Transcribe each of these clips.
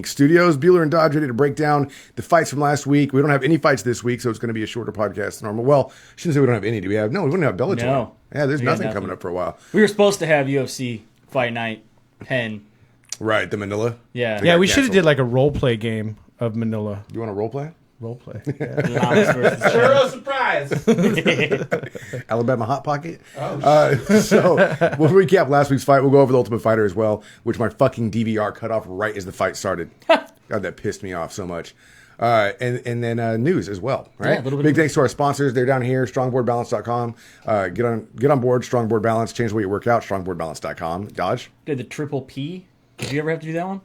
Studios. Bueller and Dodge ready to break down the fights from last week. We don't have any fights this week, so it's going to be a shorter podcast than normal. Well, I shouldn't say we don't have any. Do we have? No, we wouldn't have Bellator. No. Yeah, there's nothing coming up for a while. We were supposed to have UFC Fight Night 10. Right, the Manila. Yeah. Yeah, we should have did like a role play game of Manila. You want a role play? Role play. Churro surprise. Alabama Hot Pocket. So we'll recap last week's fight. We'll go over the Ultimate Fighter as well, which my fucking DVR cut off right as the fight started. God, that pissed me off so much. And then news as well. Right. Yeah, Big thanks to our sponsors. They're down here. StrongBoardBalance.com. Get on board. Strongboard Balance. Change the way you work out. StrongBoardBalance.com. Dodge. Did the triple P? Did you ever have to do that one?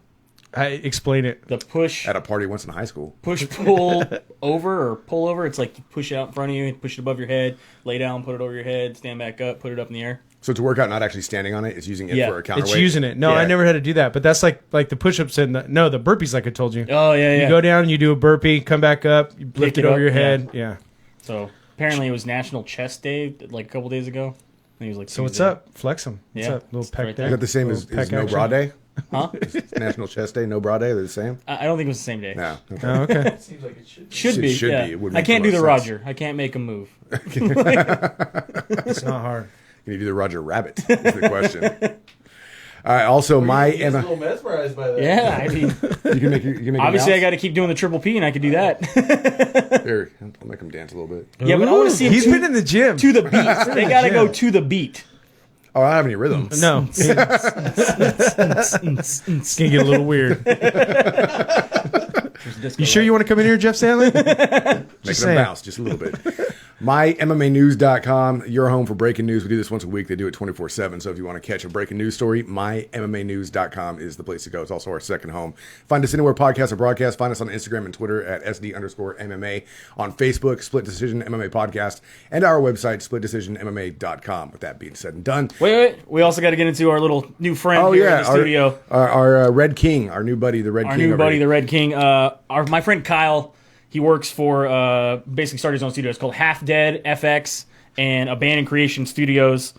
Explain it. The push. At a party once in high school. Push, pull over or pull over. It's like you push it out in front of you, push it above your head, lay down, put it over your head, stand back up, put it up in the air. So to work out, not actually standing on it, it's using it for a counterweight. It's using it. No, I never had to do that. But that's like the push-ups and the burpees like I told you. Oh, yeah. You go down, you do a burpee, come back up, you lift it over up, your head. Yeah. So apparently it was National Chest Day like a couple days ago. And he was like, so what's up? Flex them. What's Yeah. up? Little It's peck right there. Is that the same as No Bra Day? Huh? National Chest Day, No Bra Day, they're the same? I don't think it was the same day. No. Okay. Oh, okay. Seems like it should be. Should be. Should yeah. be. It would I make can't a do lot the of sense. Roger. I can't make him move. It's not hard. Can you do the Roger Rabbit? Is the question. All right. Also, You're a little mesmerized by that. Yeah, I mean, you can make obviously I got to keep doing the triple P, and I could do that. Here, I'll make him dance a little bit. Yeah, but I want to see him He's been in the gym. to the beat. They got to go to the beat. Oh, I don't have any rhythm. No. It's going to get a little weird. You sure you want to come in here, Jeff Stanley? Make them bounce just a little bit. MyMMAnews.com, your home for breaking news. We do this once a week. They do it 24/7. So if you want to catch a breaking news story, MyMMAnews.com is the place to go. It's also our second home. Find us anywhere podcasts are broadcast. Find us on Instagram and Twitter at SD_MMA. On Facebook, Split Decision MMA Podcast. And our website, SplitDecisionMMA.com. With that being said and done. Wait. We also got to get into our little new friend here in the studio. Our Red King, our new buddy, the Red King. Our new buddy, the Red King. My friend Kyle, he works for, basically started his own studio. It's called Half Dead FX and Abandoned Creation Studios.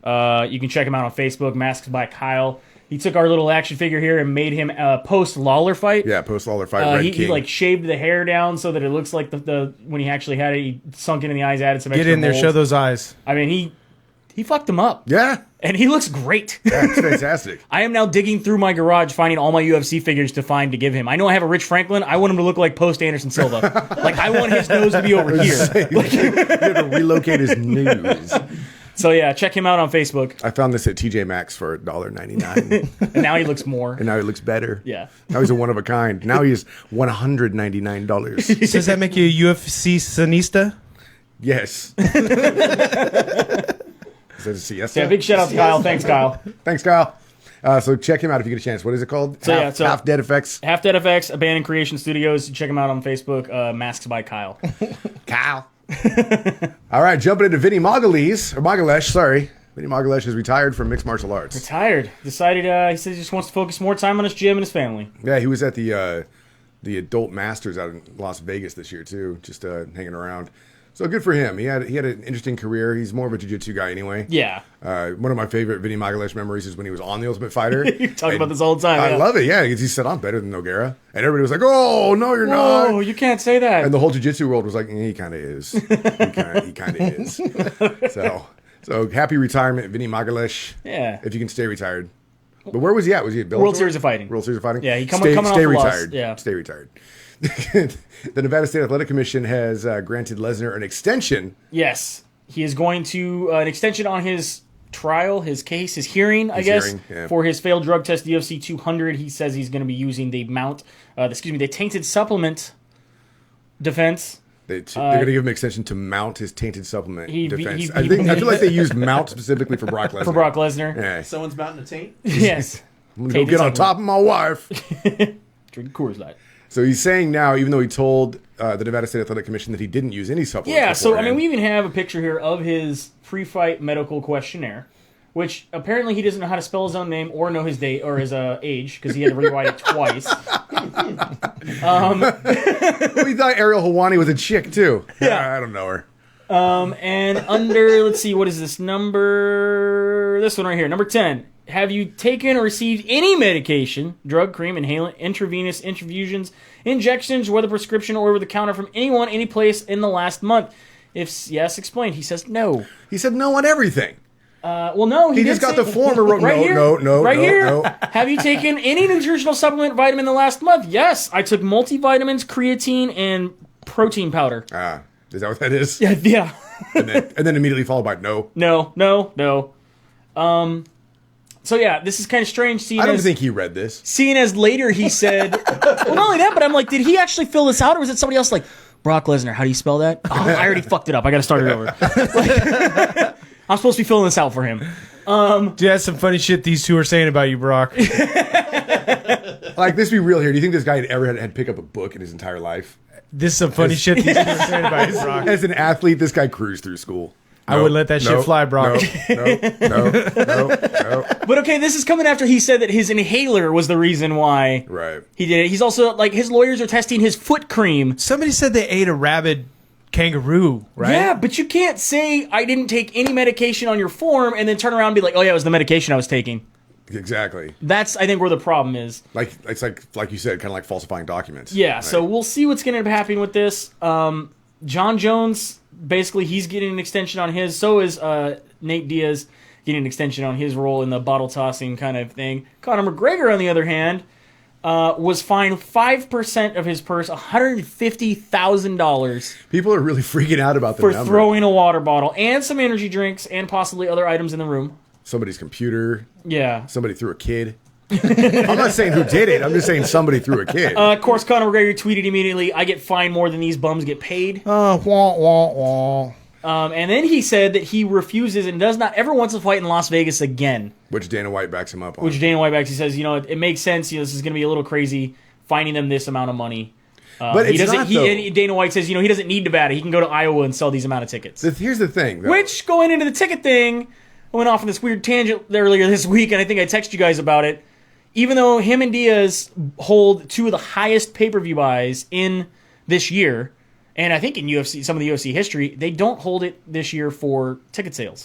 You can check him out on Facebook, Masks by Kyle. He took our little action figure here and made him a post-Lawler fight. Yeah, post-Lawler fight, Red King. He like shaved the hair down so that it looks like the when he actually had it, he sunk into the eyes, added some extra Get in there, mold. show those eyes. I mean, he fucked him up. Yeah. And he looks great. Yeah, it's fantastic. I am now digging through my garage, finding all my UFC figures to find to give him. I know I have a Rich Franklin. I want him to look like post Anderson Silva. Like, I want his nose to be over here. Like, you have to relocate his news. So, yeah, check him out on Facebook. I found this at TJ Maxx for $1.99. And now he looks more. And now he looks better. Yeah. Now he's a one of a kind. Now he's $199. Does that make you a UFC sanista? Yes. Is that a siesta? Yeah, big shout out to Kyle. Thanks, Kyle. Thanks, Kyle. So check him out if you get a chance. What is it called? Half Dead Effects. Half Dead FX, Abandoned Creation Studios. Check him out on Facebook. Masks by Kyle. Kyle. All right, jumping into Vinny Magalesh, sorry. Vinny Magalesh is retired from mixed martial arts. Retired. Decided, he said he just wants to focus more time on his gym and his family. Yeah, he was at the Adult Masters out in Las Vegas this year, too, just hanging around. So good for him. He had an interesting career. He's more of a jiu-jitsu guy anyway. Yeah. One of my favorite Vinny Magalesh memories is when he was on The Ultimate Fighter. You talk about this all the time. I love it, yeah. He said, I'm better than Nogueira. And everybody was like, oh, no, you're not. Oh, you can't say that. And the whole jiu-jitsu world was like, he kind of is. He kind of is. So happy retirement, Vinny Magalesh. Yeah. If you can stay retired. But where was he at? Was he at Bellator? World Series of Fighting. World Series of Fighting? Yeah, he coming off stay the retired. loss. Yeah. Stay retired. The Nevada State Athletic Commission has granted Lesnar an extension. Yes. He is going to an extension on his trial, his case, his hearing, for his failed drug test, UFC 200. He says he's going to be using the the tainted supplement defense. They're going to give him an extension to mount his tainted supplement defense. I he- feel like they used mount specifically for Brock Lesnar. For Brock Lesnar. Yeah. Someone's mounting a taint? Yes. I'm going to go get on top of my wife. Drink Coors Light. So he's saying now, even though he told the Nevada State Athletic Commission that he didn't use any supplements. Yeah, so I mean, beforehand. we even have a picture here of his pre-fight medical questionnaire, which apparently he doesn't know how to spell his own name or know his date or his age because he had to rewrite it twice. We thought Ariel Helwani was a chick too. Yeah. I don't know her. And under, let's see, what is this number? This one right here, number 10. have you taken or received any medication, drug, cream, inhalant, intravenous infusions, injections, whether prescription or over the counter from anyone, any place in the last month? If yes, explain. He says no. He said no on everything. Well, no. He just got the form and wrote right here, no. Have you taken any nutritional supplement vitamin in the last month? Yes. I took multivitamins, creatine, and protein powder. Is that what that is? Yeah. and then immediately followed by no. No. So yeah, this is kind of strange. I don't think he read this. Seeing as later he said, well, not only that, but I'm like, did he actually fill this out, or was it somebody else like, Brock Lesnar, how do you spell that? Oh, I already fucked it up. I got to start it over. I'm supposed to be filling this out for him. Dude, that's some funny shit these two are saying about you, Brock. Like, this be real here. Do you think this guy had ever had to pick up a book in his entire life? This is some funny shit these two are saying about you, Brock. As an athlete, this guy cruised through school. I would let that shit fly, Brock. No. But okay, this is coming after he said that his inhaler was the reason why he did it. He's also, like, his lawyers are testing his foot cream. Somebody said they ate a rabid kangaroo, right? Yeah, but you can't say I didn't take any medication on your form and then turn around and be like, oh yeah, it was the medication I was taking. Exactly. That's, I think, where the problem is. Like, it's like you said, kind of like falsifying documents. Yeah, right? So we'll see what's going to happen with this. John Jones, basically, he's getting an extension on his. So is Nate Diaz getting an extension on his role in the bottle tossing kind of thing. Conor McGregor, on the other hand, was fined 5% of his purse, $150,000. People are really freaking out about the for number. Throwing a water bottle and some energy drinks and possibly other items in the room. Somebody's computer. Yeah. Somebody threw a kid. I'm not saying who did it. I'm just saying somebody threw a kid. Of course, Conor McGregor tweeted immediately, I get fined more than these bums get paid. Wah. And then he said that he refuses and does not ever want to fight in Las Vegas again. Which Dana White backs him up on. He says, it makes sense. This is going to be a little crazy finding them this amount of money. But it's not, though. Dana White says, he doesn't need Nevada. He can go to Iowa and sell these amount of tickets. Here's the thing, though. Which, going into the ticket thing, I went off on this weird tangent earlier this week, and I think I texted you guys about it. Even though him and Diaz hold two of the highest pay-per-view buys in this year, and I think in UFC, some of the UFC history, they don't hold it this year for ticket sales.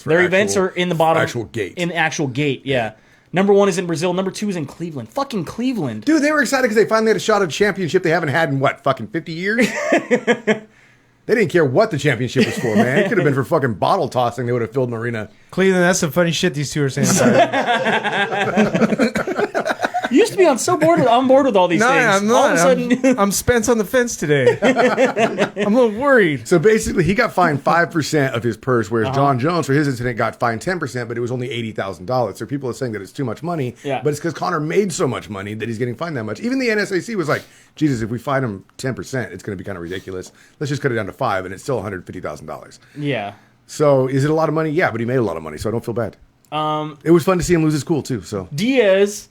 Their events are in the bottom. Actual gate. In the actual gate, yeah. Number 1 is in Brazil. Number 2 is in Cleveland. Fucking Cleveland. Dude, they were excited because they finally had a shot at a championship they haven't had in, fucking 50 years? They didn't care what the championship was for, man. It could have been for fucking bottle tossing. They would have filled an arena. Cleveland, that's some funny shit these two are saying about you. You used to be on board with all these things. I'm not. All of a sudden, I'm Spence on the fence today. I'm a little worried. So basically, he got fined 5% of his purse, whereas John Jones, for his incident, got fined 10%, but it was only $80,000. So people are saying that it's too much money, but it's because Conor made so much money that he's getting fined that much. Even the NSAC was like, Jesus, if we fine him 10%, it's going to be kind of ridiculous. Let's just cut it down to 5%, and it's still $150,000. Yeah. So is it a lot of money? Yeah, but he made a lot of money, so I don't feel bad. It was fun to see him lose his cool, too. So Diaz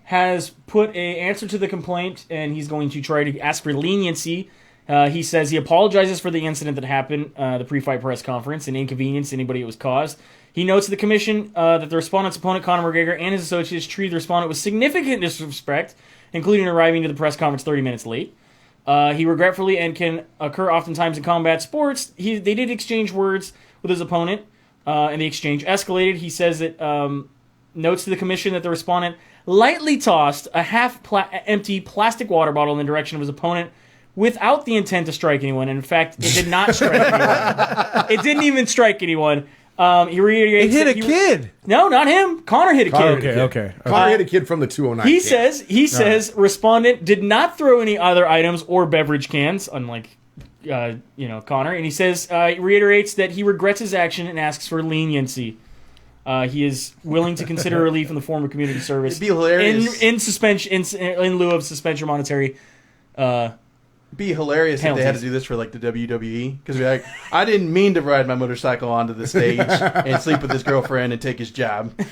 has put an answer to the complaint, and he's going to try to ask for leniency. He says he apologizes for the incident that happened, the pre-fight press conference, and inconvenience to anybody it was caused. He notes to the commission that the respondent's opponent, Conor McGregor, and his associates treated the respondent with significant disrespect, including arriving to the press conference 30 minutes late. He regretfully, and can occur oftentimes in combat sports, they did exchange words with his opponent, and the exchange escalated. He says that notes to the commission that the respondent lightly tossed a half-empty plastic water bottle in the direction of his opponent without the intent to strike anyone. And in fact, it did not strike anyone. It didn't even strike anyone. He reiterates it hit a kid. No, not him. Conor hit a kid. Okay. Conor hit a kid from the 209. He says respondent did not throw any other items or beverage cans, unlike Conor. And he says reiterates that he regrets his action and asks for leniency. He is willing to consider relief in the form of community service. It'd be hilarious in suspension in lieu of suspension monetary. It'd be hilarious penalties. if they had to do this for like the WWE, because be like, I didn't mean to ride my motorcycle onto the stage and sleep with his girlfriend and take his job. I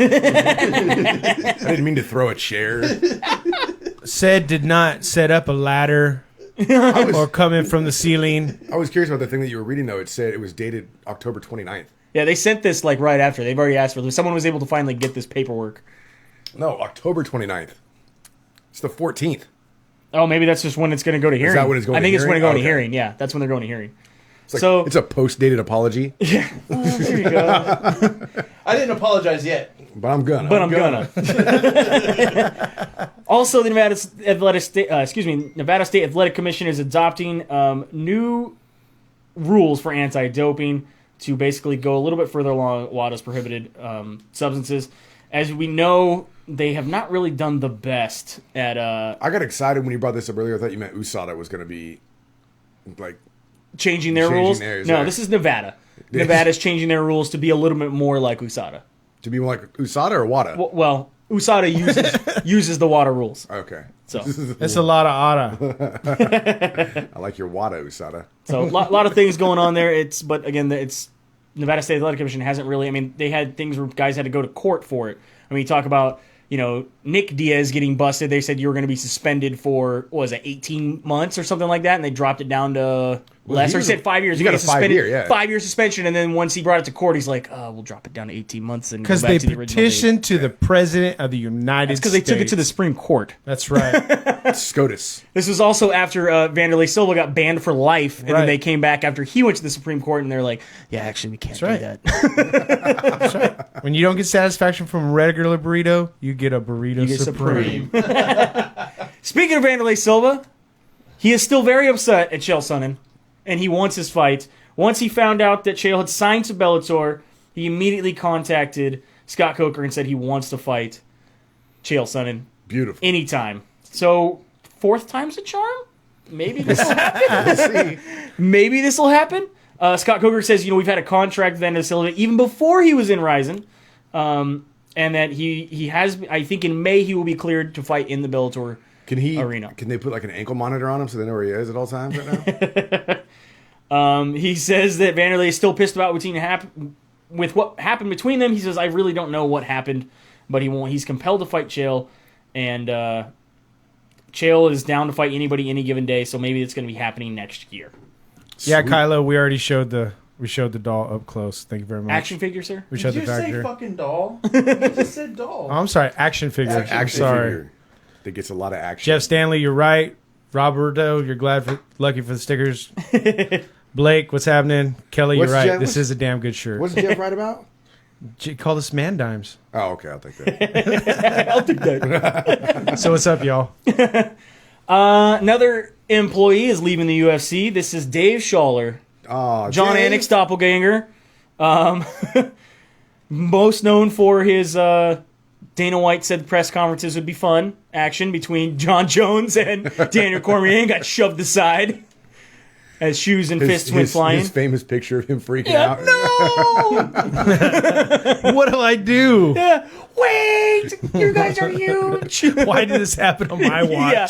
didn't mean to throw a chair. Said did not set up a ladder or come in from the ceiling. I was curious about the thing that you were reading, though. It said it was dated October 29th. Yeah, they sent this right after. They've already asked for this. Someone was able to finally get this paperwork. No, October 29th. It's the 14th. Oh, maybe that's just when it's going to go to hearing. Is that when it's going to hearing? I think it's when it's going to hearing. Yeah, that's when they're going to hearing. It's a post-dated apology. Yeah. There you go. I didn't apologize yet. But I'm gonna. But I'm gonna. Also, the Nevada State Athletic Commission is adopting new rules for anti-doping to basically go a little bit further along WADA's prohibited substances. As we know, they have not really done the best at... I got excited when you brought this up earlier. I thought you meant USADA was going to be, like... Changing their rules? Theirs, no, right? This is Nevada. Nevada's changing their rules to be a little bit more like USADA. To be more like USADA or WADA? Well, USADA uses the WADA rules. Okay. So It's a lot of ADA. I like your WADA, USADA. So a lot of things going on there. But again, it's Nevada State Athletic Commission hasn't really. I mean, they had things where guys had to go to court for it. I mean, you talk about Nick Diaz getting busted. They said you were going to be suspended for what was it, 18 months or something like that, and they dropped it down to less. Or he said 5 years. You got a 5 year, yeah. 5 year suspension, and then once he brought it to court, he's like, "We'll drop it down to 18 months." And Because they petitioned to the president of the United States. Because they took it to the Supreme Court. That's right. SCOTUS. This was also after Vanderlei Silva got banned for life, and then Right. they came back after he went to the Supreme Court, and they're like, "Yeah, actually, we can't do right. that." That's right. When you don't get satisfaction from a regular burrito, you get a burrito You get supreme. Speaking of Vanderlei Silva, he is still very upset at Chael Sonnen, and he wants his fight. Once he found out that Chael had signed to Bellator, he immediately contacted Scott Coker and said he wants to fight Chael Sonnen Beautiful. anytime. So, fourth time's a charm? Maybe this will happen. Let's see. Maybe this will happen. Scott Coker says, we've had a contract with Vanderlei Silva even before he was in Ryzen. And that he has, I think in May he will be cleared to fight in the Bellator arena. Can they put like an ankle monitor on him so they know where he is at all times right now? He says that Vanderlei is still pissed about with what happened between them. He says, I really don't know what happened, but he's compelled to fight Chael, and Chael is down to fight anybody any given day, so maybe it's going to be happening next year. Yeah, Sweet. Kylo, we already showed the doll up close. Thank you very much. Action figure, sir? We showed Did the you say factor. fucking doll? You just said doll. Oh, I'm sorry, action figure. Action sorry. figure that gets a lot of action. Jeff Stanley, you're right. Roberto, you're lucky for the stickers. Blake, what's happening? Kelly, What's you're right. Jeff- This is a damn good shirt. What's Jeff right about? Call this man dimes. Oh, okay. I'll take that. I'll take that. So what's up, y'all? Another employee is leaving the UFC. This is Dave Scholer. Oh, John Dave. Anik's doppelganger. Most known for his Dana White said press conferences would be fun action between John Jones and Daniel Cormier, and got shoved aside as shoes and fists went flying. His famous picture of him freaking Yeah, out. no! What'll I do? Yeah. Wait! You guys are huge! Why did this happen on my watch? Yeah.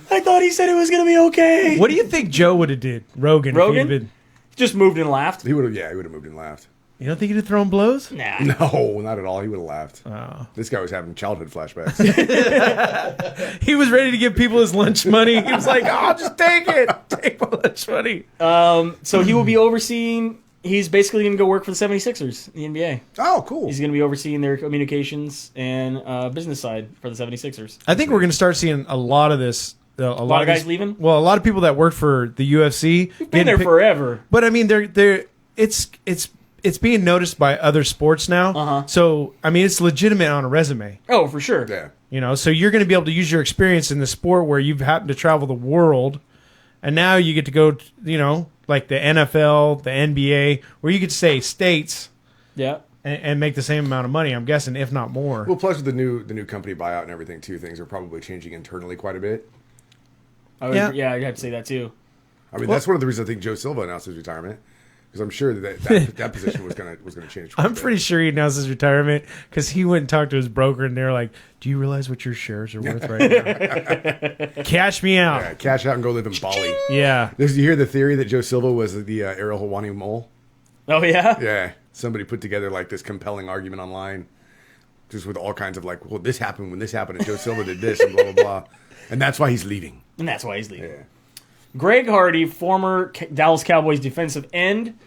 I thought he said it was going to be okay. What do you think Joe would have did? Rogan? If he'd have been, Just moved and laughed. He would have. Yeah, he would have moved and laughed. you don't think he'd have thrown blows? Nah. No, not at all. He would have laughed. Oh. This guy was having childhood flashbacks. He was ready to give people his lunch money. He was like, "Oh, just take it. Take my lunch money." So he will be overseeing... He's basically going to go work for the 76ers, the NBA. Oh, cool. He's going to be overseeing their communications and business side for the 76ers. I think we're going to start seeing a lot of this. A lot of guys these- leaving? Well, a lot of people that work for the UFC. Been there forever. But I mean, it's being noticed by other sports now. Uh-huh. So I mean, it's legitimate on a resume. Oh, for sure. Yeah. So you're going to be able to use your experience in the sport where you've happened to travel the world, and now you get to go, like the NFL, the NBA, where you get to say states Yeah. and make the same amount of money. I'm guessing, if not more. Well, plus with the new company buyout and everything too, things are probably changing internally quite a bit. Yeah, I'd have to say that too. I mean, that's one of the reasons I think Joe Silva announced his retirement, because I'm sure that position was gonna change. quite a I'm bit. pretty sure he announced his retirement because he went and talked to his broker, and they're like, "Do you realize what your shares are worth right now? Cash me out." Yeah, cash out and go live in Bali. Yeah. Did you hear the theory that Joe Silva was the Ariel Helwani mole? Oh, yeah? Yeah, somebody put together like this compelling argument online, just with all kinds of like, well, this happened when this happened, and Joe Silva did this, and blah blah blah, and that's why he's leaving. And that's why he's leaving. Yeah. Greg Hardy, former Dallas Cowboys defensive end,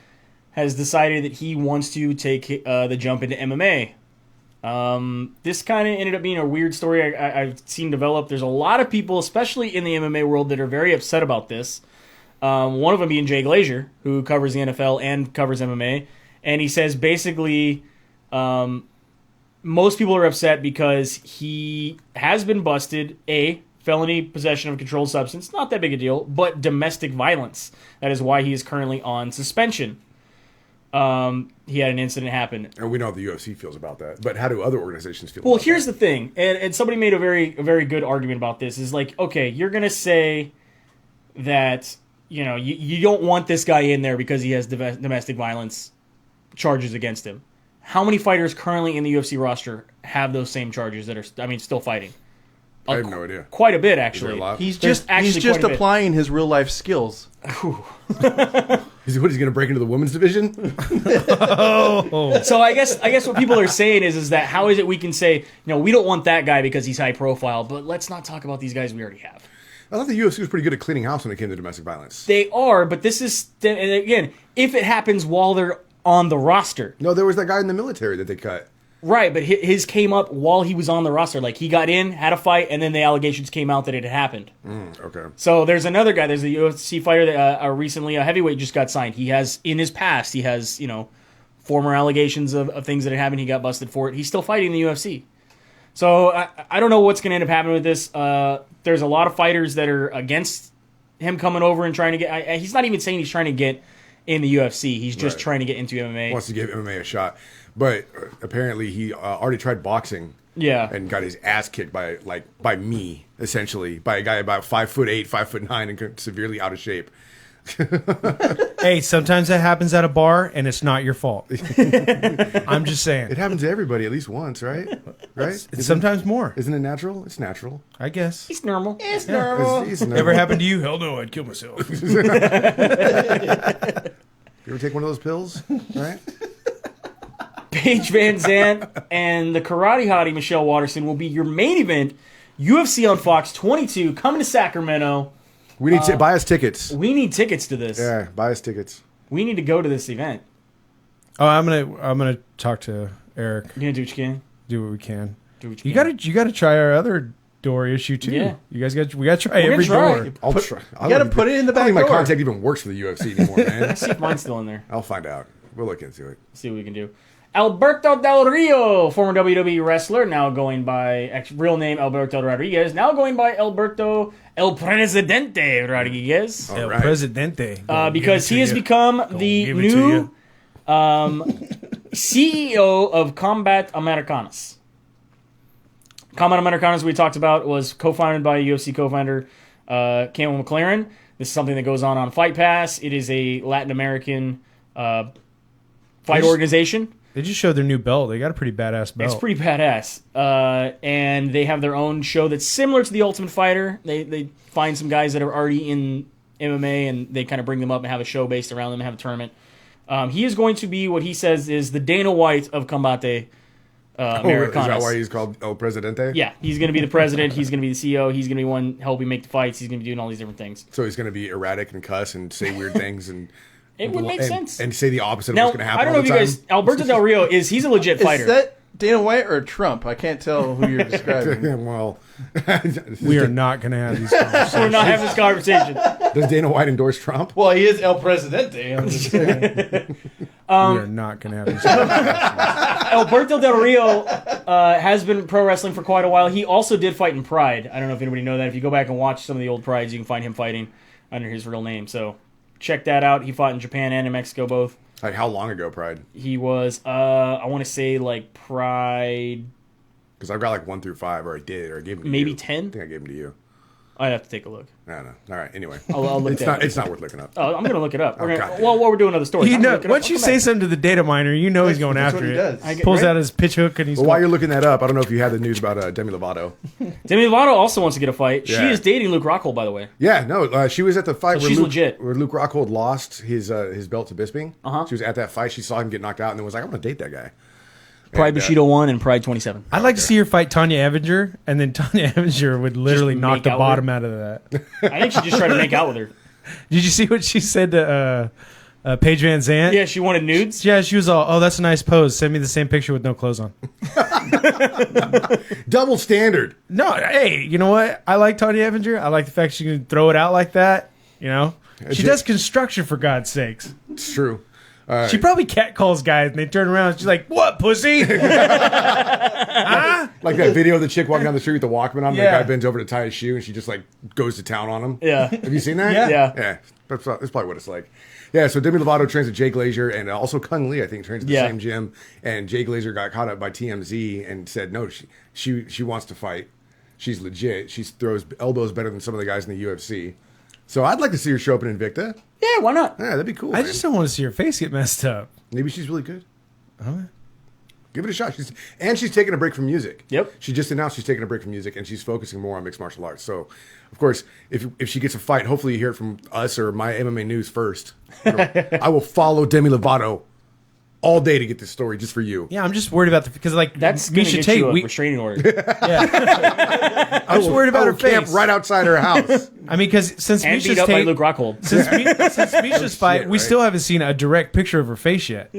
has decided that he wants to take the jump into MMA. This kind of ended up being a weird story I've seen develop. There's a lot of people, especially in the MMA world, that are very upset about this. One of them being Jay Glazier, who covers the NFL and covers MMA. And he says basically most people are upset because he has been busted, felony possession of a controlled substance, not that big a deal, but domestic violence. That is why he is currently on suspension. He had an incident happen. And we know how the UFC feels about that. But how do other organizations feel Well, about here's that? the thing, and somebody made a very good argument about this, is like, okay, you're going to say that, you don't want this guy in there because he has domestic violence charges against him. How many fighters currently in the UFC roster have those same charges that are, still fighting? I have no idea. Quite a bit, actually. A lot? He's There's just actually he's just quite a bit. applying his real life skills. He's going to break into the women's division? So I guess what people are saying is that how is it we can say, we don't want that guy because he's high profile, but let's not talk about these guys we already have. I thought the UFC was pretty good at cleaning house when it came to domestic violence. They are, but this is, and again, if it happens while they're on the roster. No, there was that guy in the military that they cut. Right, but his came up while he was on the roster. Like, he got in, had a fight, and then the allegations came out that it had happened. Okay. So there's another guy. There's a UFC fighter that recently, a heavyweight, just got signed. He has, in his past, he has, former allegations of things that had happened. He got busted for it. He's still fighting in the UFC. So I don't know what's going to end up happening with this. There's a lot of fighters that are against him coming over and trying to get... he's not even saying he's trying to get in the UFC. He's just trying to get into MMA. Wants to give MMA a shot. But apparently he already tried boxing. Yeah. And got his ass kicked by me, essentially. By a guy about 5'8", 5'9", and severely out of shape. Hey, sometimes that happens at a bar, and it's not your fault. I'm just saying. It happens to everybody at least once, right? Right? It's sometimes more. Isn't it natural? It's natural. I guess. It's normal. It's normal. Ever happened to you? Hell no, I'd kill myself. You ever take one of those pills? Right? Paige Van Zant and the karate hottie Michelle Waterson will be your main event. UFC on Fox 22 coming to Sacramento. We need to buy us tickets. We need tickets to this. Yeah, buy us tickets. We need to go to this event. Oh, I'm gonna talk to Eric. You gonna do what you can? Do what we can. Do what You can. gotta try our other door issue too. Yeah. You guys we gotta try We're every gonna try. door. I'll try. You got to put it in the I don't back think my door. contact even works for the UFC anymore, man. See if mine's still in there. I'll find out. We'll look into it. See what we can do. Alberto Del Rio, former WWE wrestler, now going by real name Alberto Rodriguez, now going by Alberto El Presidente Rodriguez, All El right. Presidente. because he has become the give it to new CEO of Combat Americanas. Combat Americanas, we talked about, was co-founded by UFC co-founder Campbell McLaren. This is something that goes on Fight Pass. It is a Latin American fight organization. They just showed their new belt. They got a pretty badass belt. It's pretty badass. And they have their own show that's similar to The Ultimate Fighter. They find some guys that are already in MMA, and they kind of bring them up and have a show based around them and have a tournament. He is going to be what he says is the Dana White of Combate Americanas. Is that why he's called El Presidente? Yeah, he's going to be the president. He's going to be the CEO. He's going to be one helping make the fights. He's going to be doing all these different things. So he's going to be erratic and cuss and say weird things and It would make sense. and say the opposite of Now, what's going to happen. I don't know all if the you time. guys... Alberto Del Rio, he's a legit fighter. Is that Dana White or Trump? I can't tell who you're describing. Well, We are not going to have these conversations. We're not having this conversation. does Dana White endorse Trump? Well, he is El Presidente. I'm just saying. We are not going to have these conversations. Alberto Del Rio has been pro wrestling for quite a while. He also did fight in Pride. I don't know if anybody know that. If you go back and watch some of the old Prides, you can find him fighting under his real name. So check that out. He fought in Japan and in Mexico both. Like how long ago, Pride? He was, I want to say like Pride, Because I've got like 1 through 5, or I did, or I gave them to maybe you. 10. I think I gave them to you. I'd have to take a look. I don't know. All right. Anyway, I'll look it's that not. up. It's not worth looking up. Oh, I'm going to look it up. God damn. While we're doing other stories. You I'm gonna know, look it up. once you I'll come say back. something to the data miner, you know he's going That's after what he you. does. I get- Pulls right? out his pitch hook and he's Well, while you're looking that up, I don't know if you had the news about Demi Lovato. Demi Lovato also wants to get a fight. Yeah. She is dating Luke Rockhold, by the way. Yeah, no, she was at the fight So where she's Luke, legit. where Luke Rockhold lost his belt to Bisping. Uh-huh. She was at that fight. She saw him get knocked out, and then was like, "I want to date that guy." Pride And, Bushido 1 and Pride 27. I'd like to see her fight Tanya Evinger, and then Tanya Evinger would literally Just knock make the out bottom out of that. I think she just tried to make out with her. Did you see what she said to Paige Van Zant? Yeah, she wanted nudes. Yeah, she was all, "Oh, that's a nice pose. Send me the same picture with no clothes on." double standard. No, hey, you know what? I like Tanya Evinger. I like the fact she can throw it out like that. You know, she Shit. does construction for God's sakes. It's true. She probably catcalls guys, and they turn around, and she's like, "What, pussy?" Huh? Like that video of the chick walking down the street with the Walkman on, and the Yeah. guy bends over to tie his shoe, and she just like goes to town on him. Yeah. Have you seen that? Yeah. Yeah. That's probably what it's like. Yeah, so Demi Lovato trains at Jay Glazer, and also Kung Lee, I think, trains at the Yeah. same gym. And Jay Glazer got caught up by TMZ and said, no, she wants to fight. She's legit. She throws elbows better than some of the guys in the UFC. So I'd like to see her show up in Invicta. Yeah, why not? Yeah, that'd be cool. I man. just don't want to see her face get messed up. Maybe she's really good. Huh? Give it a shot. She's taking a break from music. Yep. She just announced she's taking a break from music, and she's focusing more on mixed martial arts. So, of course, if she gets a fight, hopefully you hear it from us or my MMA news first. I will follow Demi Lovato all day to get this story just for you. Yeah, I'm just worried about because like That's going to Misha get Tate, you a restraining order. I'm just worried about I her will camp face. right outside her house. I mean, because since And beat Misha's up by Tate, Luke Rockhold. since Misha's fight, shit, we right? still haven't seen a direct picture of her face yet.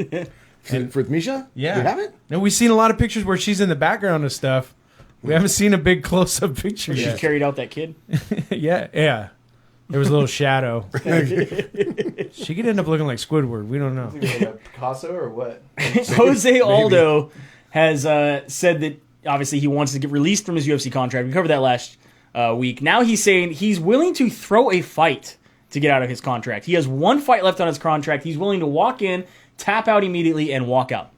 And for Misha? Yeah, You haven't? No, we've seen a lot of pictures where she's in the background of stuff. We haven't seen a big close-up picture She yet. carried out that kid. Yeah. There was a little shadow. She could end up looking like Squidward. We don't know. Picasso or what? Jose Aldo has said that obviously he wants to get released from his UFC contract. We covered that last week. Now he's saying he's willing to throw a fight to get out of his contract. He has one fight left on his contract. He's willing to walk in, tap out immediately, and walk out.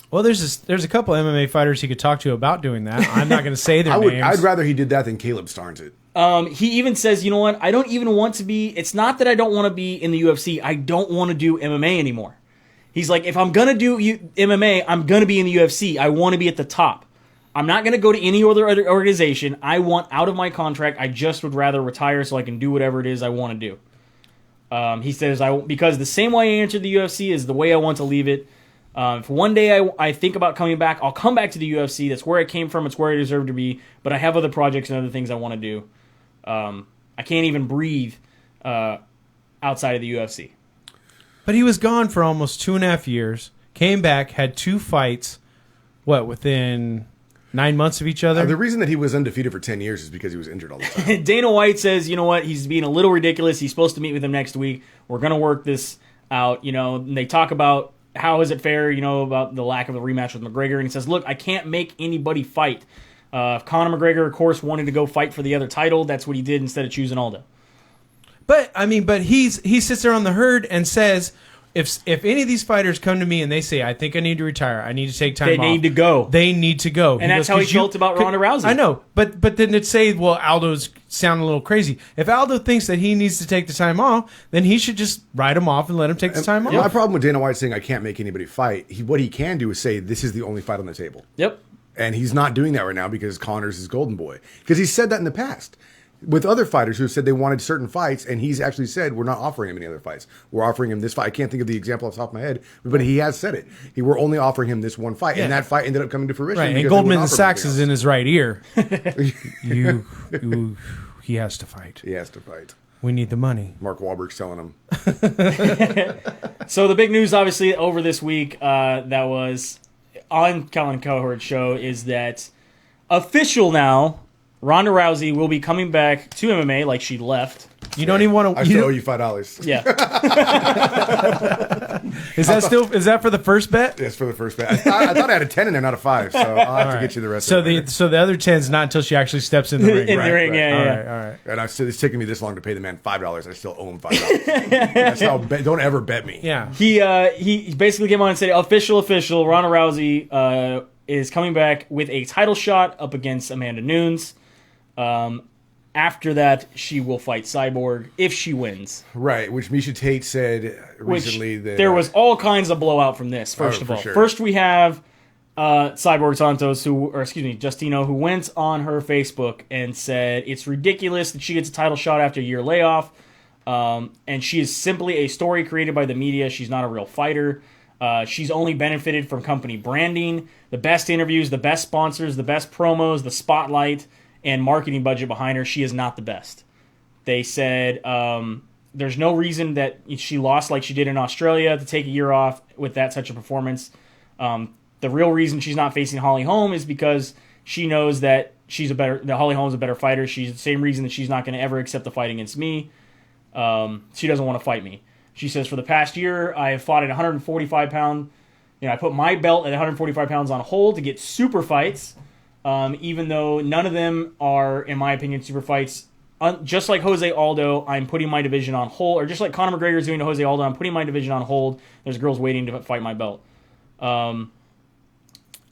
Well, there's a couple MMA fighters he could talk to about doing that. I'm not going to say their names. I'd rather he did that than Caleb Starnes it. He even says, you know what? I don't even want to be. It's not that I don't want to be in the UFC. I don't want to do MMA anymore. He's like, if I'm gonna do MMA, I'm gonna be in the UFC. I want to be at the top. I'm not gonna go to any other organization. I want out of my contract. I just would rather retire so I can do whatever it is I want to do. He says, because the same way I entered the UFC is the way I want to leave it. If one day I think about coming back, I'll come back to the UFC. That's where I came from. It's where I deserve to be. But I have other projects and other things I want to do. I can't even breathe outside of the UFC. But he was gone for almost 2.5 years. Came back, had 2 fights. Within 9 months of each other? The reason that he was undefeated for 10 years is because he was injured all the time. Dana White says, you know what? He's being a little ridiculous. He's supposed to meet with him next week. We're going to work this out. You know, and they talk about how is it fair, you know, about the lack of a rematch with McGregor. And he says, look, I can't make anybody fight. If Conor McGregor, of course, wanted to go fight for the other title, that's what he did instead of choosing Aldo. But he sits there on the herd and says, if any of these fighters come to me and they say, I think I need to retire, I need to take time off. They need to go. They need to go. And that's how he felt about Ronda Rousey. I know, but then it'd say, well, Aldo's sounding a little crazy. If Aldo thinks that he needs to take the time off, then he should just write him off and let him take the time off. My problem with Dana White saying I can't make anybody fight, what he can do is say this is the only fight on the table. Yep. And he's not doing that right now because Conor's his golden boy. Because he's said that in the past. With other fighters who have said they wanted certain fights, and he's actually said, we're not offering him any other fights. We're offering him this fight. I can't think of the example off the top of my head, but he has said it. We're only offering him this one fight. Yeah. And that fight ended up coming to fruition. Right, and because they Goldman wouldn't offer him Sachs anything is in his right ear. He has to fight. else. He has to fight. We need the money. Mark Wahlberg's telling him. So the big news, obviously, over this week that was on Colin Cowherd's show is that official now, Ronda Rousey will be coming back to MMA like she left. You don't even want to. I still owe you $5. Yeah. Is that for the first bet? Yes, for the first bet. I thought I had a 10 in there, not a 5. So I'll have to get you the rest So of it. so the other 10's not until she actually steps in the ring. In right? the ring, right. yeah. All right. And it's taken me this long to pay the man $5. I still owe him $5. That's how. Don't ever bet me. Yeah. He basically came on and said, official, Ronda Rousey is coming back with a title shot up against Amanda Nunes. After that, she will fight Cyborg if she wins. Right, which Misha Tate said recently that there was all kinds of blowout from this. First of for all, sure. first we have Cyborg Santos, Justino, who went on her Facebook and said it's ridiculous that she gets a title shot after a year layoff, and she is simply a story created by the media. She's not a real fighter. She's only benefited from company branding, the best interviews, the best sponsors, the best promos, the spotlight, and marketing budget behind her. She is not the best. They said there's no reason that she lost like she did in Australia to take a year off with that such a performance. The real reason she's not facing Holly Holm is because she knows that Holly Holm's a better fighter. She's the same reason that she's not going to ever accept the fight against me. She doesn't want to fight me. She says, for the past year, I have fought at 145 pound. I put my belt at 145 pounds on hold to get super fights, even though none of them are, in my opinion, super fights. Just like Jose Aldo, I'm putting my division on hold. Or just like Conor McGregor is doing to Jose Aldo, I'm putting my division on hold. There's girls waiting to fight my belt.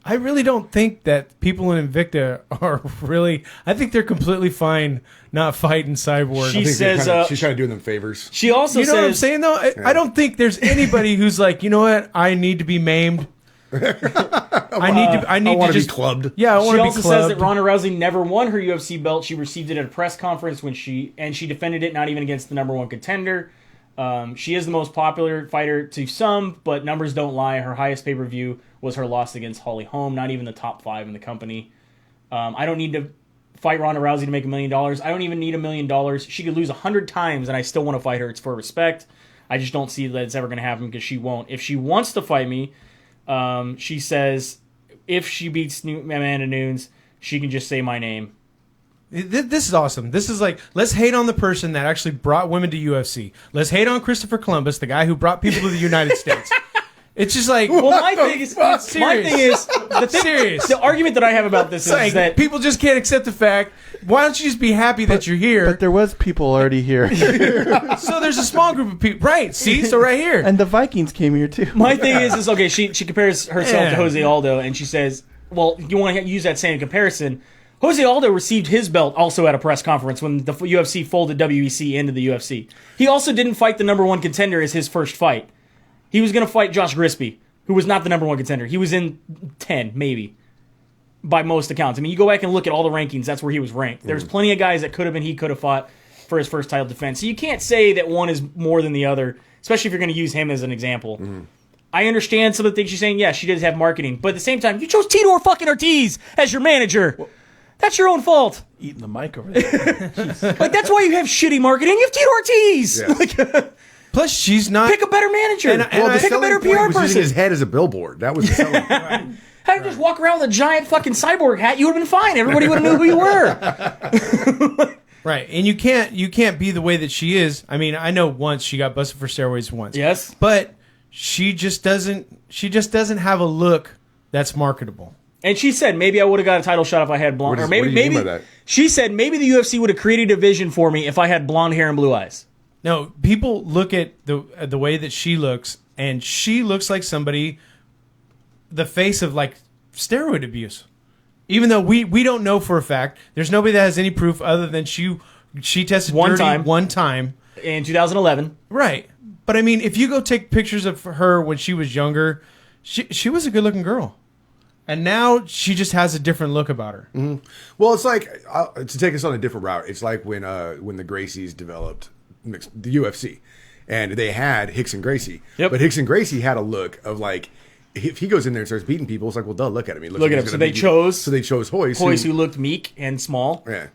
I really don't think that people in Invicta are really. I think they're completely fine not fighting Cyborg. She says she's trying to do them favors. She also you know says, what I'm saying though. I don't think there's anybody who's like, you know what? I need to be maimed. I need to just be clubbed. Yeah, I want she to be also clubbed. says that Ronda Rousey never won her UFC belt. She received it at a press conference when she defended it, not even against the number one contender. She is the most popular fighter to some, but numbers don't lie. Her highest pay-per-view was her loss against Holly Holm, not even the top 5 in the company. I don't need to fight Ronda Rousey to make $1 million. I don't even need $1 million. She could lose 100 times, and I still want to fight her. It's for respect. I just don't see that it's ever going to happen because she won't. If she wants to fight me, she says if she beats Amanda Nunes, she can just say my name. This is awesome. This is like, let's hate on the person that actually brought women to UFC. Let's hate on Christopher Columbus, the guy who brought people to the United States. It's just like, well, my thing is the argument that I have about this is that people just can't accept the fact. Why don't you just be happy that you're here? But there was people already here. So there's a small group of people, right? See, so right here, and the Vikings came here too. My thing is okay. She compares herself to Jose Aldo, and she says, "Well, you want to use that same comparison." Jose Aldo received his belt also at a press conference when the UFC folded WEC into the UFC. He also didn't fight the number one contender as his first fight. He was going to fight Josh Grisby, who was not the number one contender. He was in 10, maybe, by most accounts. I mean, you go back and look at all the rankings, that's where he was ranked. There's plenty of guys that he could have fought for his first title defense. So you can't say that one is more than the other, especially if you're going to use him as an example. I understand some of the things she's saying. Yeah, she does have marketing. But at the same time, you chose Tito fucking Ortiz as your manager. That's your own fault. Eating the mic over there. Like, that's why you have shitty marketing. You have Tito Ortiz. Yes. Plus, she's not. Pick a better manager. Pick a better PR was person. using his head as a billboard. That was the selling point. Had to just walk around with a giant fucking cyborg hat, you would have been fine. Everybody would have knew who you were. Right, and you can't be the way that she is. I mean, I know once she got busted for steroids once. Yes, but she just doesn't have a look that's marketable. And she said maybe I would have got a title shot if I had blonde. What do you mean by that? She said maybe the UFC would have created a division for me if I had blonde hair and blue eyes. No, people look at the way that she looks, and she looks like somebody, the face of like steroid abuse. Even though we don't know for a fact, there's nobody that has any proof other than she tested one time in 2011. Right, but I mean, if you go take pictures of her when she was younger, she was a good looking girl. And now she just has a different look about her. Mm-hmm. Well, it's like, to take us on a different route, it's like when the Gracies developed the UFC. And they had Rickson Gracie. Yep. But Rickson Gracie had a look of like, if he goes in there and starts beating people, it's like, well, duh, look at him. Look at him. So they chose Hoist. Hoist, who looked meek and small. Yeah.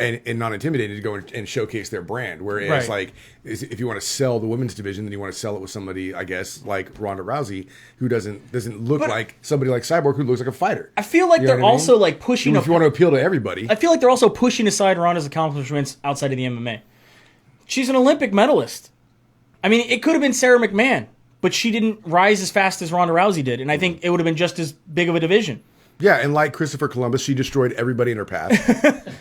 And not intimidated to go and showcase their brand. Whereas, like, if you want to sell the women's division, then you want to sell it with somebody, I guess, like Ronda Rousey, who doesn't look like somebody like Cyborg, who looks like a fighter. I feel like they're also like pushing. If you want to appeal to everybody, I feel like they're also pushing aside Ronda's accomplishments outside of the MMA. She's an Olympic medalist. I mean, it could have been Sarah McMahon, but she didn't rise as fast as Ronda Rousey did, and I think it would have been just as big of a division. Yeah, and like Christopher Columbus, she destroyed everybody in her path.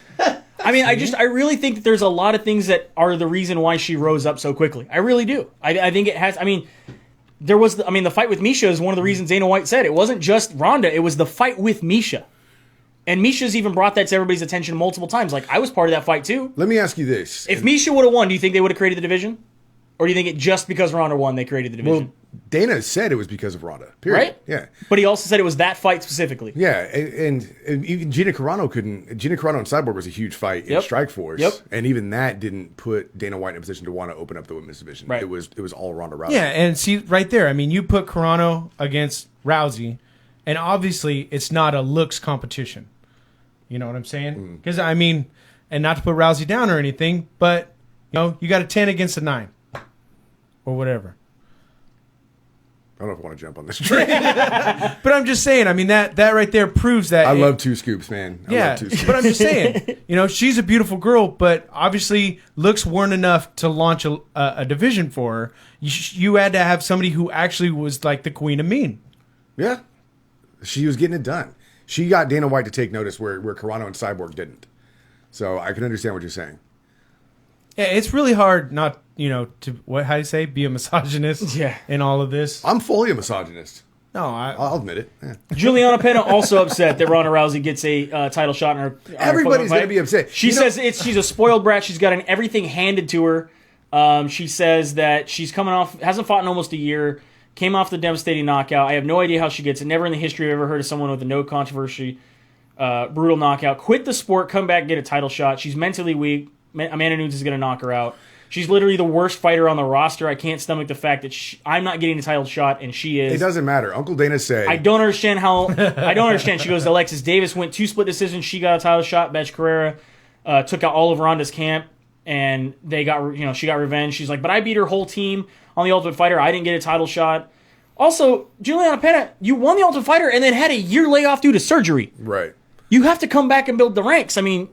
I mean, I really think that there's a lot of things that are the reason why she rose up so quickly. I really do. I think it has. I mean, the fight with Misha is one of the reasons Dana White said it wasn't just Ronda; it was the fight with Misha. And Misha's even brought that to everybody's attention multiple times. Like, I was part of that fight too. Let me ask you this: if Misha would have won, do you think they would have created the division, or do you think it just because Ronda won they created the division? Well, Dana said it was because of Ronda. Period. Right? Yeah. But he also said it was that fight specifically. Yeah, and even Gina Carano and Cyborg was a huge fight in Strikeforce. Yep. And even that didn't put Dana White in a position to want to open up the women's division. Right. It was all Ronda Rousey. Yeah, and see right there. I mean, you put Carano against Rousey, and obviously it's not a looks competition. You know what I'm saying? Because I mean, and not to put Rousey down or anything, but you got a 10 against a 9 or whatever. I don't know if I want to jump on this train. But I'm just saying, I mean, that right there proves that. I love two scoops, man. I love two scoops. But I'm just saying, she's a beautiful girl, but obviously looks weren't enough to launch a division for her. You had to have somebody who actually was like the queen of mean. Yeah. She was getting it done. She got Dana White to take notice where Carano and Cyborg didn't. So I can understand what you're saying. Yeah, it's really hard not, how do you say, be a misogynist in all of this. I'm fully a misogynist. No, I'll admit it. Yeah. Juliana Pena also upset that Ronda Rousey gets a title shot in her. Everybody's going to be upset. She says she's a spoiled brat. She's gotten everything handed to her. She says that she's hasn't fought in almost a year, came off the devastating knockout. I have no idea how she gets it. Never in the history I've ever heard of someone with a no controversy, brutal knockout. Quit the sport, come back, get a title shot. She's mentally weak. Amanda Nunes is going to knock her out. She's literally the worst fighter on the roster. I can't stomach the fact that I'm not getting a title shot and she is. It doesn't matter. Uncle Dana said. I don't understand how. I don't understand. She goes, Alexis Davis went 2 split decisions. She got a title shot. Betch Carrera took out all of Ronda's camp, and they got she got revenge. She's like, but I beat her whole team on the Ultimate Fighter. I didn't get a title shot. Also, Juliana Pena, you won the Ultimate Fighter and then had a year layoff due to surgery. Right. You have to come back and build the ranks. I mean.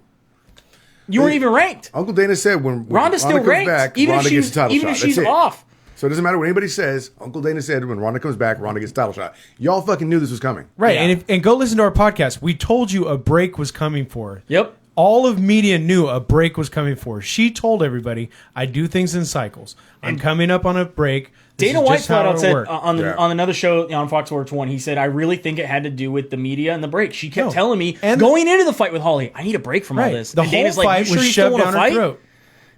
You weren't even ranked. Uncle Dana said when Ronda's still comes ranked, back, even Ronda gets a title even shot. if she's That's it. off. So it doesn't matter what anybody says. Uncle Dana said when Ronda comes back, Ronda gets a title shot. Y'all fucking knew this was coming. Right, Yeah. and go listen to our podcast. We told you a break was coming for her. Yep. All of media knew a break was coming for her. She told everybody, I do things in cycles. I'm coming up on a break. This Dana is White just how flat out it'll said work. on another show on Fox Sports 1, he said, I really think it had to do with the media and the break. She kept telling me, going into the fight with Holly, I need a break from all this. The and whole Dana's fight like, you sure was you still shoved want to down her fight? throat.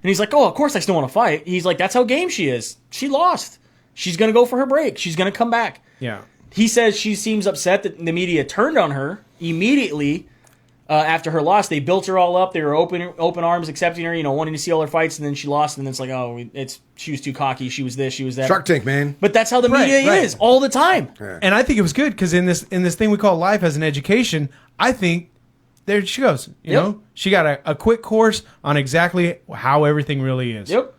And he's like, oh, of course I still want to fight. He's like, that's how game she is. She lost. She's going to go for her break. She's going to come back. Yeah. He says she seems upset that the media turned on her immediately after her loss. They built her all up. They were open arms, accepting her, wanting to see all her fights, and then she lost, and then it's like, she was too cocky. She was this, she was that. Shark Tank, man. But that's how the media is all the time. Yeah. And I think it was good because in this thing we call life as an education, I think there she goes. You know, she got a quick course on exactly how everything really is. Yep.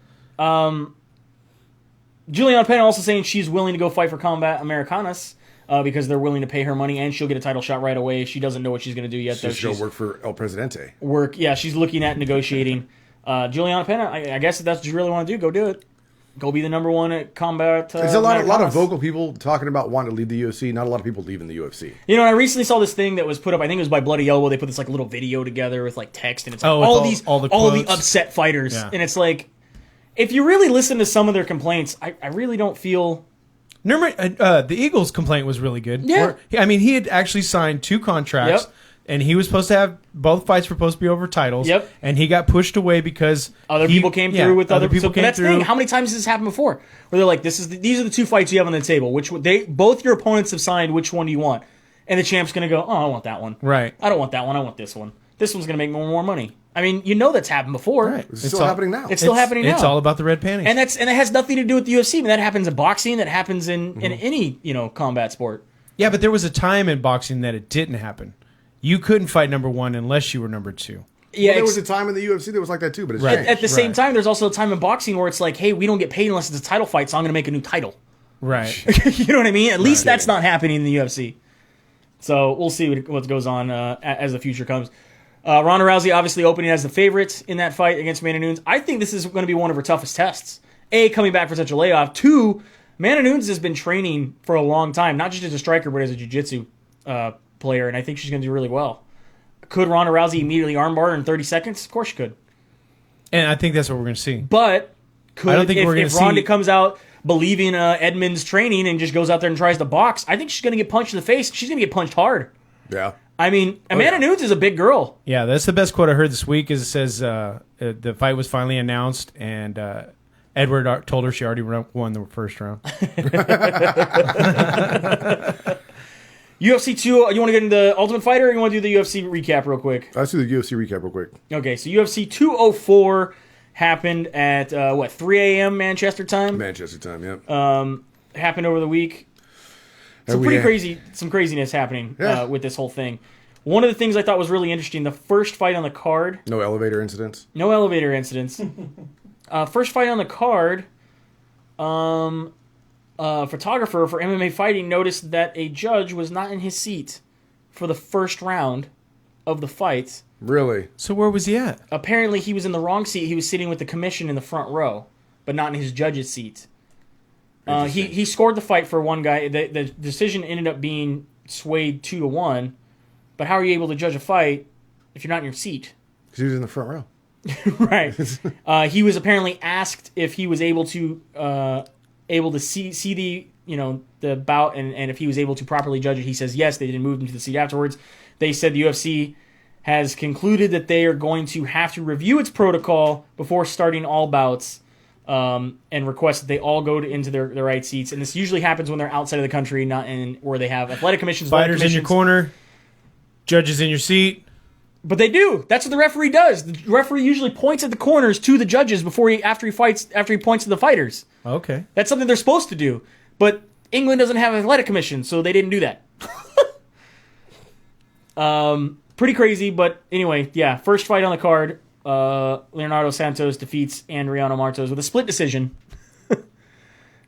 Juliana Pena also saying she's willing to go fight for Combat Americanas because they're willing to pay her money and she'll get a title shot right away. She doesn't know what she's going to do yet. She's going to work for El Presidente. Yeah, she's looking at negotiating. Juliana Pena, I guess if that's what you really want to do, go do it. Go be the number one at Combat There's a lot of vocal people talking about wanting to leave the UFC. Not a lot of people leaving the UFC. I recently saw this thing that was put up. I think it was by Bloody Elbow. They put this little video together with text, and it's all the upset fighters, and it's like, if you really listen to some of their complaints, I really don't feel. Remember, the Eagles' complaint was really good. Yeah, he had actually signed 2 contracts. Yep. And he was supposed to have both fights were supposed to be over titles. Yep. And he got pushed away because other people came through with other people. Came that's through. the thing. How many times has this happened before? Where they're like, these are the 2 fights you have on the table. Both your opponents have signed. Which one do you want? And the champ's going to go, I want that one. Right. I don't want that one. I want this one. This one's going to make more money. I mean, that's happened before. Right. It's still happening now. It's still happening now. It's all about the red panties. And it has nothing to do with the UFC. I mean, that happens in boxing. That happens in any combat sport. Yeah, but there was a time in boxing that it didn't happen. You couldn't fight number 1 unless you were number 2. Yeah, there was a time in the UFC that was like that too, but it's changed. At the same time, there's also a time in boxing where it's like, hey, we don't get paid unless it's a title fight, so I'm going to make a new title. Right. You know what I mean? At least that's not happening in the UFC. So we'll see what goes on as the future comes. Ronda Rousey obviously opening as the favorite in that fight against Amanda Nunes. I think this is going to be one of her toughest tests. A, coming back for such a layoff. 2, Amanda Nunes has been training for a long time, not just as a striker, but as a jiu-jitsu player, and I think she's going to do really well. Could Ronda Rousey immediately armbar her in 30 seconds? Of course she could. And I think that's what we're going to see. But if Ronda see... comes out believing Edmund's training and just goes out there and tries to box, I think she's going to get punched in the face. She's going to get punched hard. Yeah. I mean, Amanda Nunes is a big girl. Yeah, that's the best quote I heard this week. Is it says the fight was finally announced, and Edward told her she already won the first round. UFC 2, you want to get into the Ultimate Fighter, or you want to do the UFC recap real quick? Let's do the UFC recap real quick. Okay, so UFC 204 happened at, 3 a.m. Manchester time? Manchester time, yep. Happened over the week. Some craziness happening with this whole thing. One of the things I thought was really interesting, the first fight on the card. No elevator incidents? No elevator incidents. First fight on the card, photographer for MMA fighting noticed that a judge was not in his seat for the first round of the fight. Really? So where was he at? Apparently, he was in the wrong seat. He was sitting with the commission in the front row, but not in his judge's seat. He scored the fight for one guy. The decision ended up being swayed 2-1. But how are you able to judge a fight if you're not in your seat? Because he was in the front row. Right. He was apparently asked if he was able to see the bout and if he was able to properly judge it. He says yes. They didn't move him to the seat afterwards. They said the UFC has concluded that they are going to have to review its protocol before starting all bouts, and request that they all go into their right seats. And this usually happens when they're outside of the country, not in where they have athletic commissions. Fighters in your corner, judges in your seat. But they do. That's what the referee does. The referee usually points at the corners to the judges after he points to the fighters. Okay. That's something they're supposed to do. But England doesn't have an athletic commission, so they didn't do that. Pretty crazy, but anyway, yeah. First fight on the card, Leonardo Santos defeats Adriano Martos with a split decision,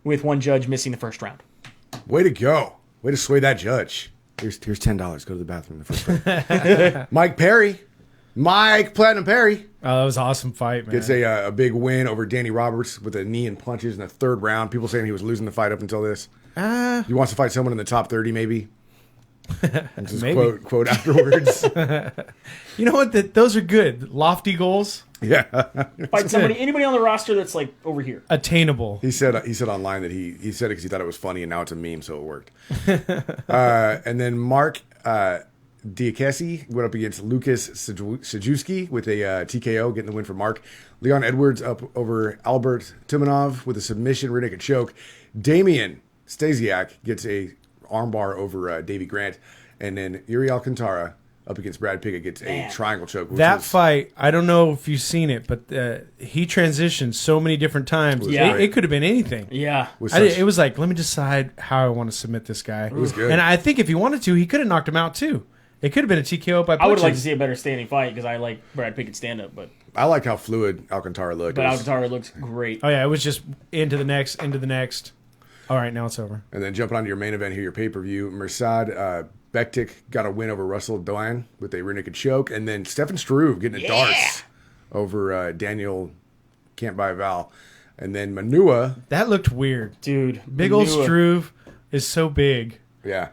with one judge missing the first round. Way to go. Way to sway that judge. Here's $10. Go to the bathroom in the first fight. Mike Platinum Perry. Oh, that was an awesome fight, man. Gets a big win over Danny Roberts with a knee and punches in the third round. People saying he was losing the fight up until this. He wants to fight someone in the top 30, maybe. Maybe. Quote afterwards. You know what? Those are good. Lofty goals. Yeah. Fight anybody on the roster that's like over here. Attainable. He said online that he said it because he thought it was funny, and now it's a meme, so it worked. And then Mark Diakesi went up against Lucas Sajewski with a TKO, getting the win for Mark. Leon Edwards up over Albert Tumanov with a submission rear naked choke. Damian Stasiak gets a armbar over Davey Grant. And then Yuri Alcantara up against Brad Pickett gets a triangle choke. That fight, I don't know if you've seen it, but he transitioned so many different times. Yeah. It could have been anything. Yeah. It was like, let me decide how I want to submit this guy. It was good. And I think if he wanted to, he could have knocked him out too. It could have been a TKO by punches. I would like to see a better standing fight because I like Brad Pickett's stand-up, but I liked how fluid Alcantara looked. but Alcantara looks great. Oh, yeah, it was just into the next. All right, now it's over. And then jumping onto your main event here, your pay-per-view, Mirsad Bektik got a win over Russell Doan with a rear naked choke. And then Stefan Struve getting a darts over Daniel Can't Buy Val. And then Manua. That looked weird. Dude. Big old Struve is so big. Yeah.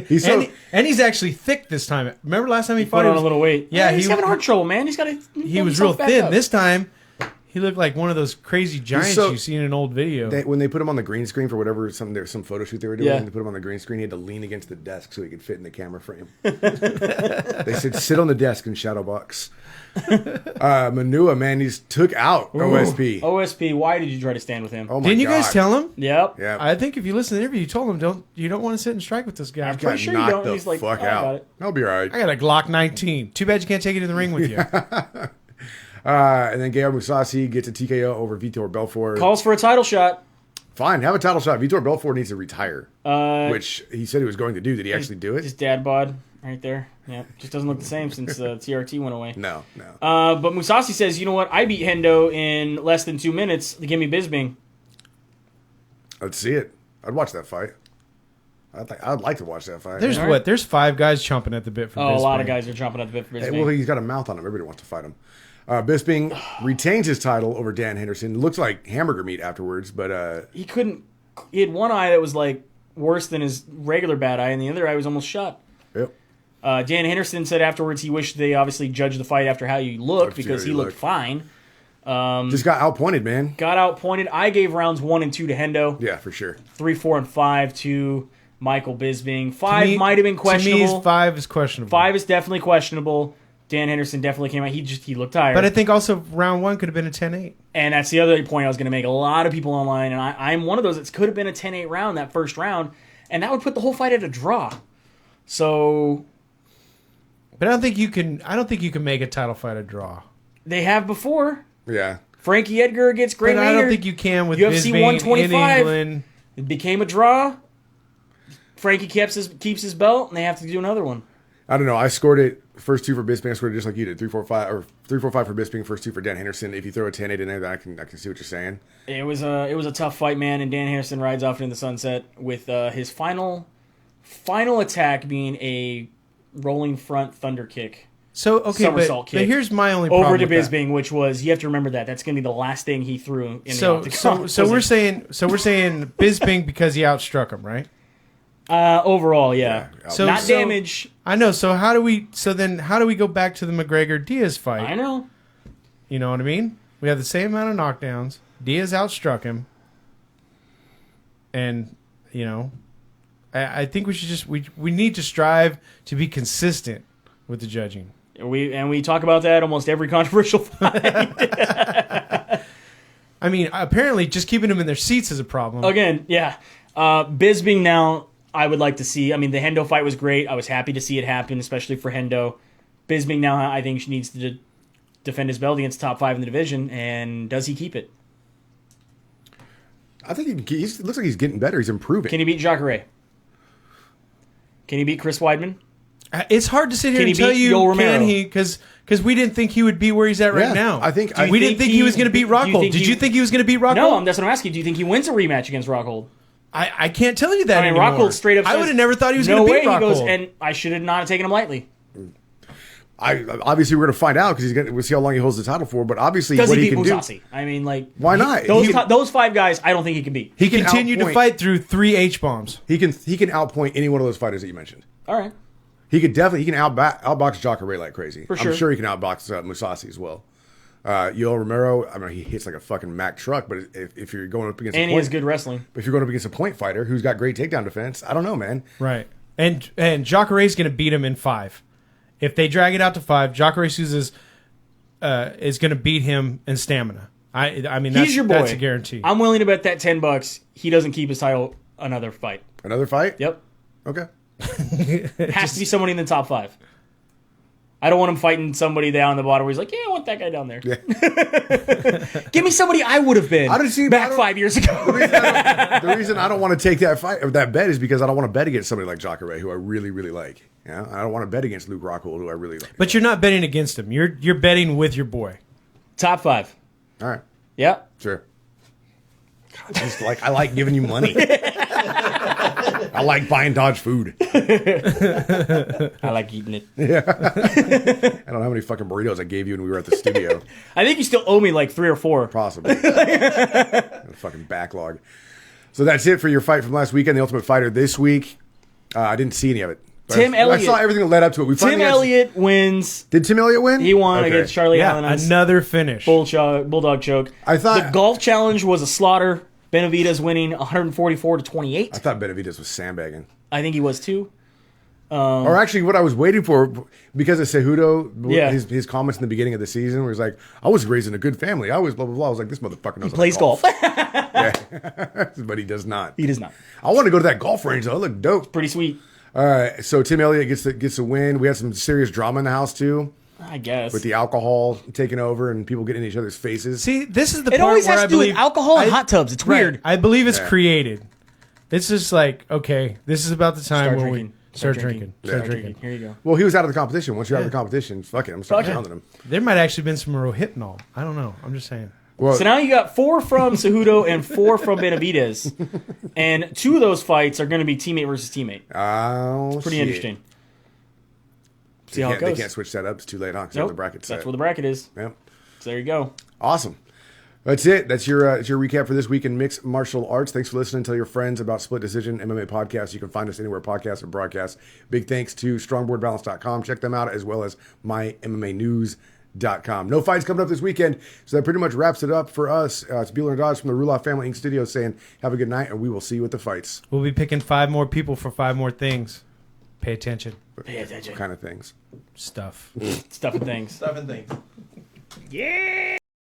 He's so, and he's actually thick this time. Remember last time he fought? Put on a little weight. Yeah, he's having heart trouble, man. He's got to. He was real thin. This time, he looked like one of those crazy giants you've seen in an old video. when they put him on the green screen for whatever, some photo shoot they were doing, Yeah. and they put him on the green screen, he had to lean against the desk so he could fit in the camera frame. They said, sit on the desk and shadow box. Manua, man, he's took out OSP. OSP, why did you try to stand with him? Oh my Didn't you guys God. tell him? Yep. Yeah. I think if you listen to the interview, you told him you don't want to sit and strike with this guy. Got pretty sure you knocked don't. the He's like, fuck "Oh, I got out. it." I'll be all right. I got a Glock 19. Too bad you can't take it to the ring with you. And then Gael Mousasi gets a TKO over Vitor Belfort. Calls for a title shot. Fine, have a title shot. Vitor Belfort needs to retire, which he said he was going to do. Did he actually do it? His dad bod right there. Yeah, just doesn't look the same since TRT went away. No. But Mousasi says, you know what? I beat Hendo in less than 2 minutes. Give me Bisping. Let's see it. I'd watch that fight. I'd like to watch that fight. There's 5 guys chomping at the bit for Oh, Bisping. a lot of guys are jumping at the bit for Bisping. Hey, well, he's got a mouth on him. Everybody wants to fight him. Bisping retains his title over Dan Henderson. Looks like hamburger meat afterwards, but He couldn't. He had one eye that was like worse than his regular bad eye, and the other eye was almost shut. yep. Dan Henderson said afterwards he wished they obviously judged the fight after how you looked because he looked fine. Just got outpointed, man. Got outpointed. I gave rounds 1 and 2 to Hendo. Yeah, for sure. 3, 4, and 5 to Michael Bisping. 5 might have been questionable. To me, 5 is questionable. 5 is definitely questionable. Dan Henderson definitely came out. He looked tired. But I think also round 1 could have been a 10-8. And that's the other point I was going to make. A lot of people online, and I'm one of those. It could have been a 10-8 round, that first round, and that would put the whole fight at a draw. So, But I don't think you can make a title fight a draw. they have before. Yeah. Frankie Edgar against Gray But I Maynard. don't think you can with UFC Bisping 125. in England. It became a draw. Frankie keeps his belt, and they have to do another one. I don't know. I scored it First two for Bisping, I swear, just like you did. 3-4-5 or 3-4-5 for Bisping. First two for Dan Henderson. If you throw a 10-8 in there, then I can see what you're saying. It was a tough fight, man, and Dan Henderson rides off into the sunset with his final attack being a rolling front thunder kick. So okay, Somersault kick but here's my only problem over to with that. Bisping, which was you have to remember that's going to be the last thing he threw in the So octagon. we're saying Bisping because he outstruck him, right? Overall, yeah. So Not damage. I know. So how do we go back to the McGregor Diaz fight? I know. You know what I mean? We have the same amount of knockdowns. Diaz outstruck him, and I think we should just we need to strive to be consistent with the judging. We talk about that almost every controversial fight. I mean, apparently, just keeping them in their seats is a problem. Again, yeah. Bisping now, I would like to see. I mean, the Hendo fight was great. I was happy to see it happen, especially for Hendo. Bisping now, I think, needs to defend his belt against top 5 in the division, and does he keep it? I think he looks like he's getting better. He's improving. Can he beat Jacare? Can he beat Chris Weidman? It's hard to sit here Can and he tell beat you, Yoel Romero? can he? Because we didn't think he would be where he's at right now. I think we didn't think he was going to beat Rockhold. Did you think he was going to beat Rockhold? No, that's what I'm asking. Do you think he wins a rematch against Rockhold? I can't tell you that I mean, anymore. Rockhold straight up says, I would have never thought he was no going to way. beat Rockhold. He goes, and I should have not taken him lightly. Obviously we're going to find out because we'll see how long he holds the title for. But obviously, Does what he he beat can Mousasi? I mean, like, why not? Those 5 guys, I don't think he can beat. He can continued to outpoint- fight through 3 H-bombs. He can outpoint any one of those fighters that you mentioned. All right. He can outbox Jacare like crazy. For sure. I'm sure he can outbox Mousasi as well. Yoel Romero, I mean, he hits like a fucking Mack truck. But if you're going up against And he has good wrestling. if you're going up against a point fighter who's got great takedown defense, I don't know, man. Right. And Jacare's going to beat him in 5. If they drag it out to 5, Jacare Souza is going to beat him in stamina. I mean, He's your boy. That's a guarantee. I'm willing to bet that $10 he doesn't keep his title another fight. Another fight? Yep. Okay. Has to be somebody in the top 5. I don't want him fighting somebody down in the bottom where he's like, yeah, I want that guy down there. Yeah. Give me somebody I would have been back 5 years ago. The reason I don't want to take that fight or that bet is because I don't want to bet against somebody like Jacare, who I really, really like. Yeah, I don't want to bet against Luke Rockhold, who I really like. But you're not betting against him. You're betting with your boy. Top 5. All right, Yeah. sure. God, I like giving you money. I like buying Dodge food. I like eating it. I don't know how many fucking burritos I gave you when we were at the studio. I think you still owe me like 3 or 4. Possibly. A fucking backlog. So that's it for your fight from last weekend, The Ultimate Fighter this week. I didn't see any of it. But Tim Elliott. I saw everything that led up to it. Tim Elliott wins. Did Tim Elliott win? He won Okay. against Charlie Allen. Another finish. Bulldog choke. I thought the golf challenge was a slaughter. Benavidez winning 144-28. I thought Benavidez was sandbagging. I think he was too. Or actually, what I was waiting for, because of Cejudo, Yeah. his comments in the beginning of the season, where he's like, I was raised in a good family. I was blah, blah, blah. I was like, this motherfucker knows how to Plays golf. But he does not. He does not. I want to go to that golf range, though. It looked dope. Pretty sweet. All right, so Tim Elliott gets a win. We had some serious drama in the house, too, I guess. with the alcohol taking over and people getting in each other's faces. See, this is the It part always where has I to do with believe alcohol and hot tubs. It's weird. I believe it's Yeah. created. It's just like, okay, this is about the time Start when drinking. we start drinking. Start Yeah. drinking. Here you go. Well, he was out of the competition. Once you're out of the competition, fuck it. I'm starting pounding him. There might actually been some rohypnol. I don't know. I'm just saying. Well, So now you got 4 from Cejudo and 4 from Benavidez. And 2 of those fights are going to be teammate versus teammate. Pretty interesting. See how it They goes. can't switch that up. It's too late, huh? 'Cause Nope. the bracket's set. That's where the bracket is. Yep. So there you go. Awesome. That's it. That's your recap for this week in mixed martial arts. Thanks for listening. Tell your friends about Split Decision MMA Podcast. You can find us anywhere podcasts are broadcast. Big thanks to strongboardbalance.com. Check them out, as well as mymmanews.com. No fights coming up this weekend, so that pretty much wraps it up for us. It's Bueller and Dodge from the Ruloff Family Inc. Studios saying have a good night, and we will see you at the fights. We'll be picking 5 more people for 5 more things. Pay attention. Pay attention. What kind of things? Stuff. Stuff and things. Stuff and things. Yeah.